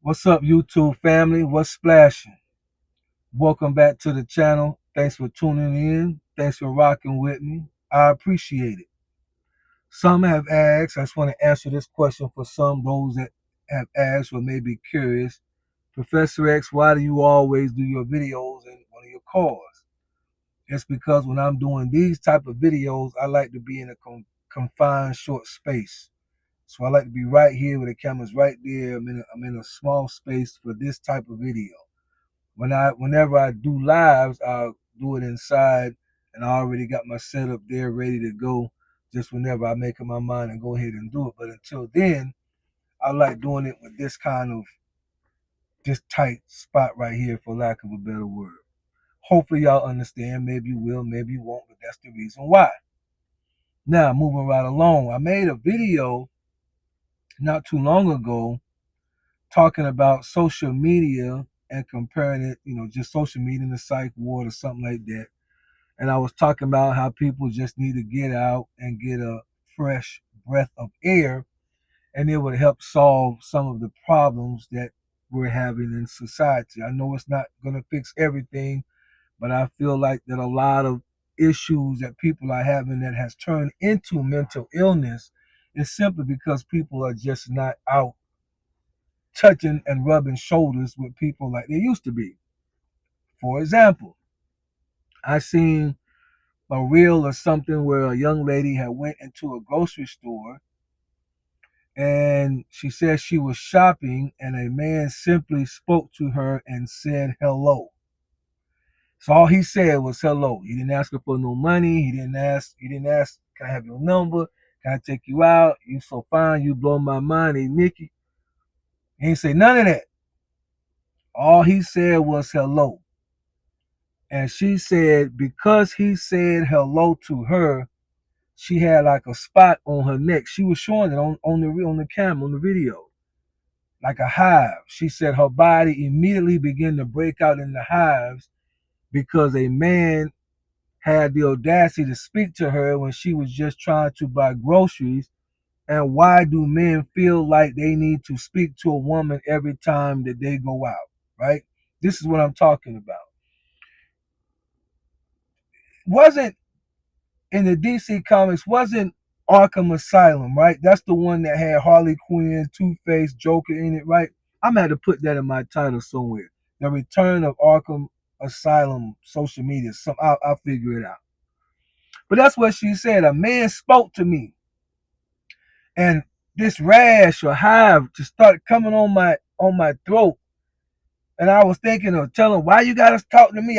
What's up, YouTube family? What's splashing? Welcome back to the channel. Thanks for tuning in. Thanks for rocking with me. I appreciate it. Some have asked, I just want to answer this question for some, those that have asked or may be curious. Professor X, why do you always do your videos in one of your cars? It's because when I'm doing these type of videos, I like to be in a confined short space. So I like to be right here with the camera's right there. I'm in a small space for this type of video. Whenever I do lives, I'll do it inside, and I already got my setup there ready to go. Just whenever I make up my mind and go ahead and do it. But until then, I like doing it with this kind of this tight spot right here, for lack of a better word. Hopefully y'all understand. Maybe you will, maybe you won't, but that's the reason why. Now moving right along, I made a video not too long ago talking about social media and comparing it, just social media and the psych ward or something like that. And I was talking about how people just need to get out and get a fresh breath of air, and it would help solve some of the problems that we're having in society. I know it's not going to fix everything, but I feel like that a lot of issues that people are having that has turned into mental illness is simply because people are just not out touching and rubbing shoulders with people like they used to be. For example, I seen a reel or something where a young lady had went into a grocery store and she said she was shopping and a man simply spoke to her and said hello. So all he said was hello. He didn't ask her for no money. He didn't ask, can I have your number? Can I take you out? You so fine, you blow my mind. Hey Nikki. He didn't say none of that. All he said was hello. And she said because he said hello to her, she had like a spot on her neck. She was showing it on the camera, on the video, like a hive. She said her body immediately began to break out in the hives because a man had the audacity to speak to her when she was just trying to buy groceries. And why do men feel like they need to speak to a woman every time that they go out, right? This is what I'm talking about. Wasn't in the DC comics, wasn't Arkham Asylum, right? That's the one that had Harley Quinn, Two Face, Joker in it, right? I'm gonna have to put that in my title somewhere. The Return of Arkham Asylum social media. I'll figure it out. But that's what she said. A man spoke to me, and this rash or hive just started coming on my throat. And I was thinking of telling, why you gotta talk to me?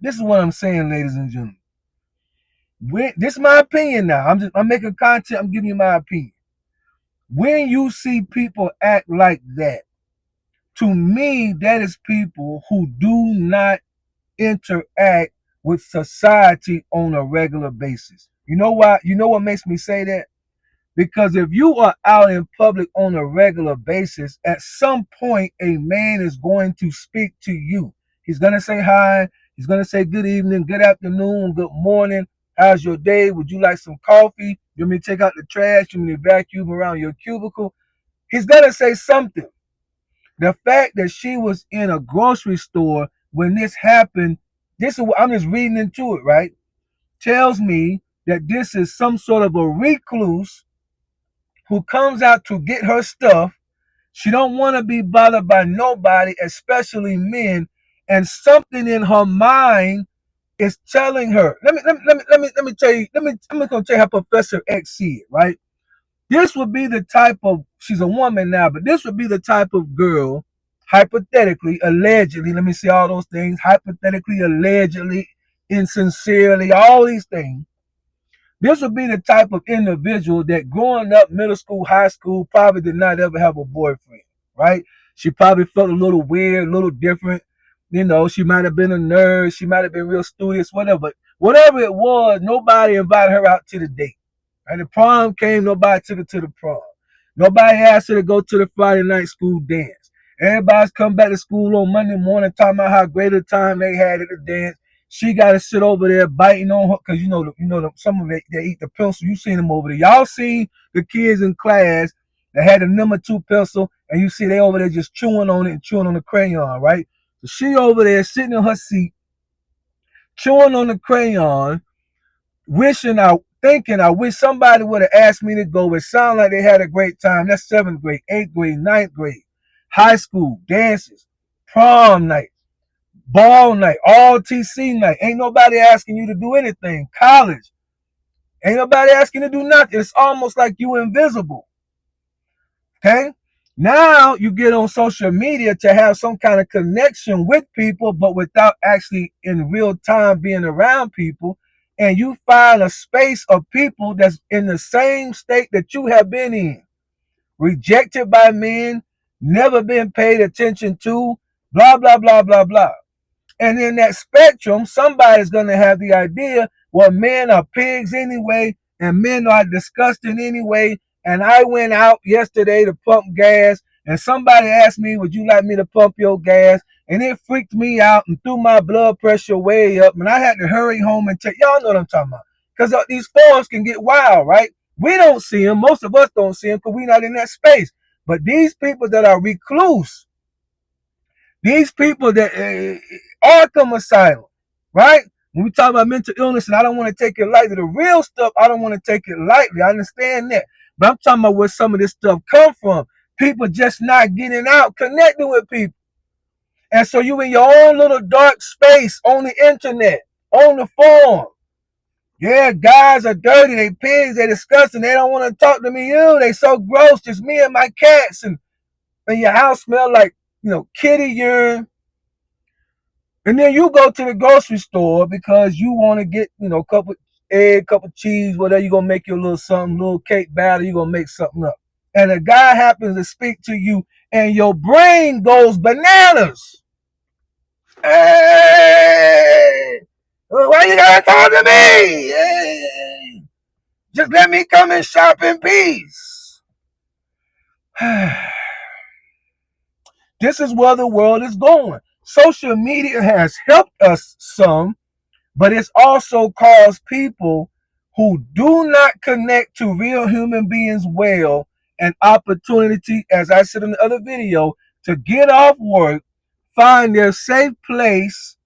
This is what I'm saying, ladies and gentlemen. This is my opinion now. I'm making content. I'm giving you my opinion. When you see people act like that, to me, that is people who do not interact with society on a regular basis. You know why? You know what makes me say that? Because if you are out in public on a regular basis, at some point a man is going to speak to you. He's going to say hi. He's going to say good evening, good afternoon, good morning. How's your day? Would you like some coffee? You want me to take out the trash? You want me to vacuum around your cubicle? He's going to say something. The fact that she was in a grocery store when this happened, this is what I'm just reading into it, right? Tells me that this is some sort of a recluse who comes out to get her stuff. She don't want to be bothered by nobody, especially men, and something in her mind is telling her. Let me tell you. I'm gonna tell you how Professor X see it. Right. This would be the type of. She's a woman now, but this would be the type of girl, hypothetically, allegedly. Let me see all those things. Hypothetically, allegedly, insincerely, all these things. This would be the type of individual that growing up, middle school, high school, probably did not ever have a boyfriend, right? She probably felt a little weird, a little different. She might have been a nerd. She might have been real studious, whatever. But whatever it was, nobody invited her out to the date. And the prom came, nobody took her to the prom. Nobody asked her to go to the Friday night school dance. Everybody's come back to school on Monday morning talking about how great a time they had at the dance. She got to sit over there biting on her because some of them they eat the pencil. You seen them over there. Y'all seen the kids in class that had the number 2 pencil, and you see they over there just chewing on it and chewing on the crayon, right? So she over there sitting in her seat, chewing on the crayon, thinking I wish somebody would have asked me to go. It sounded like they had a great time. That's 7th grade, 8th grade, 9th grade, high school, dances, prom night, ball night, all TC night. Ain't nobody asking you to do anything. College, ain't nobody asking you to do nothing. It's almost like you invisible. Okay? Now you get on social media to have some kind of connection with people, but without actually in real time being around people. And you find a space of people that's in the same state that you have been in. Rejected by men, never been paid attention to, blah, blah, blah, blah, blah. And in that spectrum, somebody's going to have the idea, well, men are pigs anyway, and men are disgusting anyway. And I went out yesterday to pump gas, and somebody asked me, would you like me to pump your gas? And it freaked me out and threw my blood pressure way up, and I had to hurry home and take, y'all know what I'm talking about. Because these forums can get wild, right? We don't see them. Most of us don't see them because we're not in that space. But these people that are recluse, these people that Arkham Asylum, right? When we talk about mental illness, and I don't want to take it lightly, the real stuff, I don't want to take it lightly. I understand that. But I'm talking about where some of this stuff come from. People just not getting out, connecting with people. And so you in your own little dark space on the internet, on the forum. Yeah, guys are dirty, they pigs, they disgusting, they don't want to talk to me. Ew, they so gross, just me and my cats. And your house smell like, kitty urine. And then you go to the grocery store because you want to get, a couple egg, couple cheese, whatever. You're going to make your little something, little cake batter. You're going to make something up. And a guy happens to speak to you and your brain goes bananas. Hey, why you got to talk to me? Hey, just let me come and shop in peace. This is where the world is going. Social media has helped us some, but it's also caused people who do not connect to real human beings well an opportunity, as I said in the other video, to get off work, find their safe place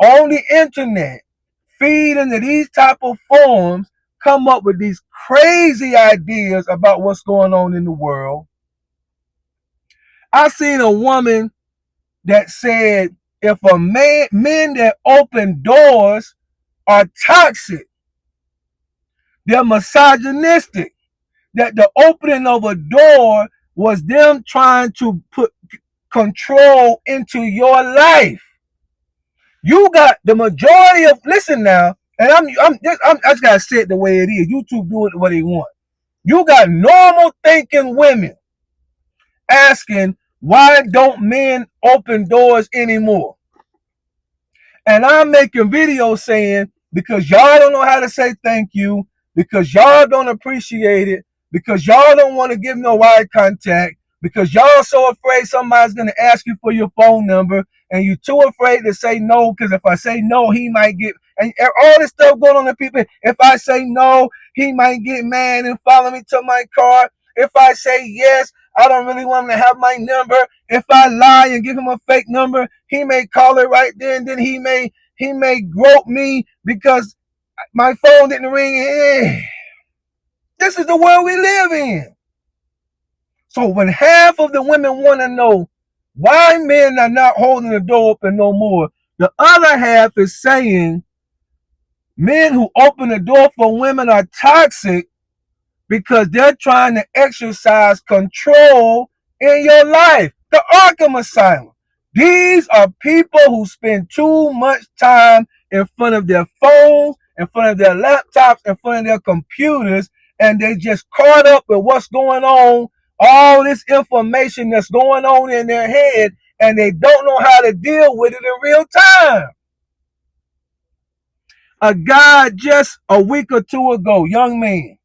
on the internet, feed into these type of forums, come up with these crazy ideas about what's going on in the world. I seen a woman that said if men that open doors are toxic, they're misogynistic, that the opening of a door was them trying to put control into your life. You got the majority of, listen now, and I just gotta say it the way it is. YouTube do it the way they want. You got normal thinking women asking, why don't men open doors anymore? And I'm making videos saying, because y'all don't know how to say thank you, because y'all don't appreciate it, because y'all don't want to give no eye contact, because y'all so afraid somebody's going to ask you for your phone number, and you too afraid to say no, because if I say no, he might get, and all this stuff going on to people. If I say no, he might get mad and follow me to my car. If I say yes, I don't really want him to have my number. If I lie and give him a fake number, he may call it right then. Then he may grope me because my phone didn't ring. This is the world we live in. So when half of the women want to know why men are not holding the door open no more, the other half is saying men who open the door for women are toxic because they're trying to exercise control in your life. The Arkham Asylum. These are people who spend too much time in front of their phones, in front of their laptops, in front of their computers, and they just caught up with what's going on, all this information that's going on in their head, and they don't know how to deal with it in real time. A guy just a week or two ago, young man,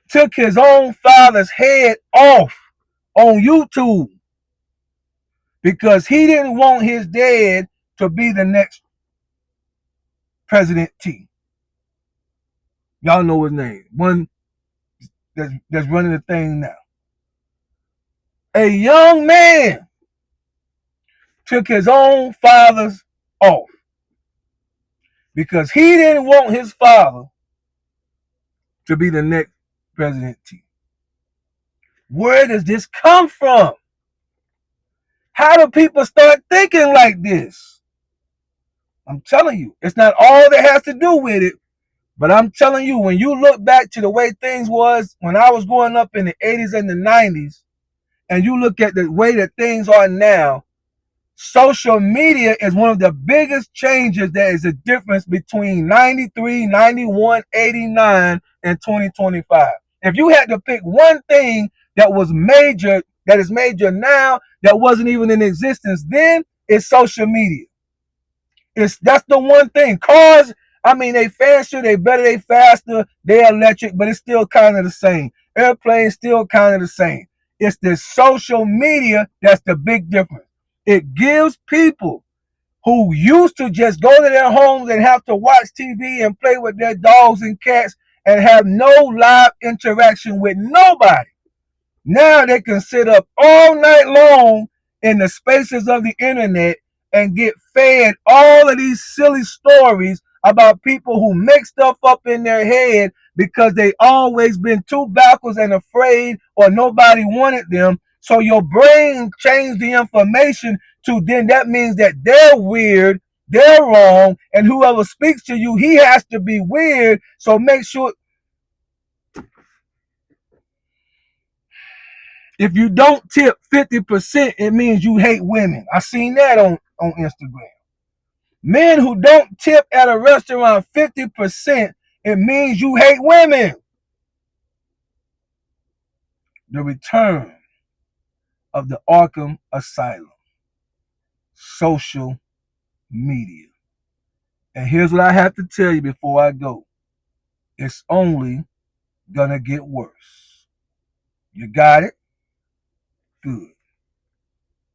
took his own father's head off on YouTube because he didn't want his dad to be the next President T. Y'all know his name. One that's running the thing now. A young man took his own father's off because he didn't want his father to be the next president. Where does this come from? How do people start thinking like this? I'm telling you, it's not all that has to do with it, but I'm telling you, when you look back to the way things was when I was growing up in the 80s and the 90s, and you look at the way that things are now, social media is one of the biggest changes. That is the difference between 93, 91, 89, and 2025. If you had to pick one thing that was major, that is major now, that wasn't even in existence then, it's social media. That's the one thing. Cars, I mean, they faster, they better, they faster, they electric, but it's still kind of the same. Airplanes still kind of the same. It's the social media that's the big difference. It gives people who used to just go to their homes and have to watch TV and play with their dogs and cats and have no live interaction with nobody. Now they can sit up all night long in the spaces of the internet and get fed all of these silly stories about people who make stuff up in their head because they always been too backwards and afraid or nobody wanted them. So your brain changed the information to then that means that they're weird, they're wrong, and whoever speaks to you, he has to be weird. So make sure if you don't tip 50%, it means you hate women. I seen that on Instagram. Men who don't tip at a restaurant 50%, it means you hate women. The return of the Arkham Asylum. Social media. And here's what I have to tell you before I go. It's only gonna get worse. You got it? Good.